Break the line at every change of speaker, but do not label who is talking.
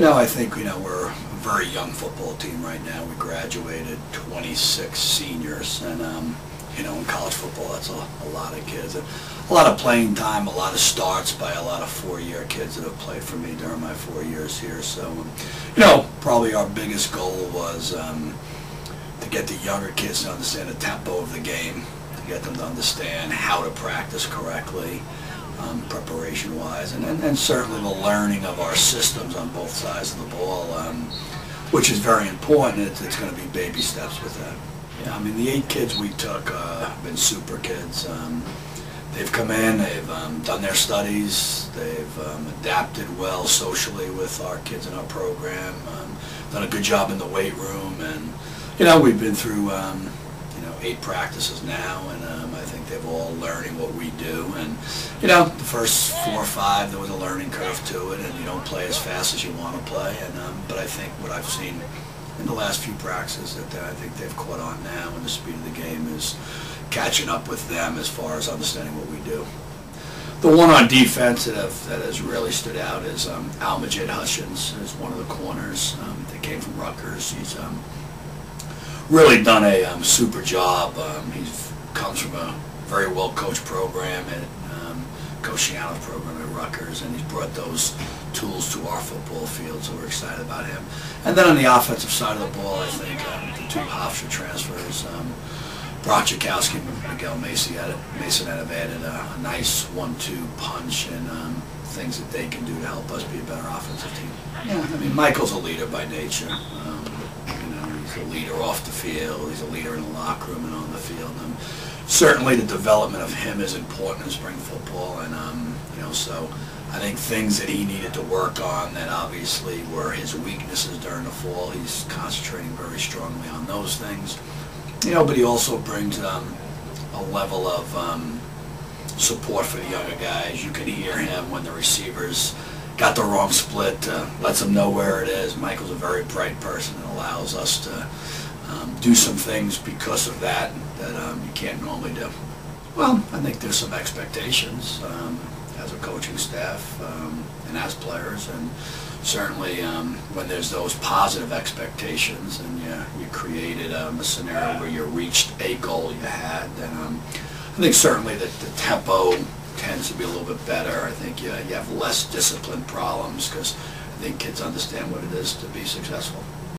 I think, we're a very young football team right now. We graduated 26 seniors, and, in college football, that's a lot of kids. A lot of playing time, a lot of starts by a lot of four-year kids that have played for me during my 4 years here. So, probably our biggest goal was to get the younger kids to understand the tempo of the game, to get them to understand how to practice correctly, preparation-wise, and certainly the learning of our systems on both sides of the ball, which is very important. It's going to be baby steps with that. Yeah, the 8 kids we took have been super kids. They've come in, they've done their studies, they've adapted well socially with our kids in our program, done a good job in the weight room, and we've been through 8 practices now, and I think they're all learning what we do. And the first 4 or 5, there was a learning curve to it, and you don't play as fast as you want to play. And but I think what I've seen in the last few practices that I think they've caught on now, and the speed of the game is catching up with them as far as understanding what we do. The one on defense that has really stood out is Almajid Hutchins is one of the corners. They came from Rutgers. He's really done a super job. He comes from a very well-coached program at Coach Shiano's program at Rutgers, and he's brought those tools to our football field, so we're excited about him. And then on the offensive side of the ball, I think the 2 Hofstra transfers, Brock Jakowski and Miguel Mason have added a nice 1-2 punch and things that they can do to help us be a better offensive team. Yeah, Michael's a leader by nature. He's a leader off the field, he's a leader in the locker room and on the field. Certainly the development of him is important in spring football, and so I think things that he needed to work on that obviously were his weaknesses during the fall, he's concentrating very strongly on those things. But he also brings a level of support for the younger guys. You can hear him when the receivers got the wrong split, lets them know where it is. Michael's a very bright person and allows us to do some things because of that you can't normally do. Well, I think there's some expectations as a coaching staff and as players, and certainly when there's those positive expectations and you created a scenario where you reached a goal you had, then I think certainly that the tempo tends to be a little bit better. I think you have less discipline problems because I think kids understand what it is to be successful.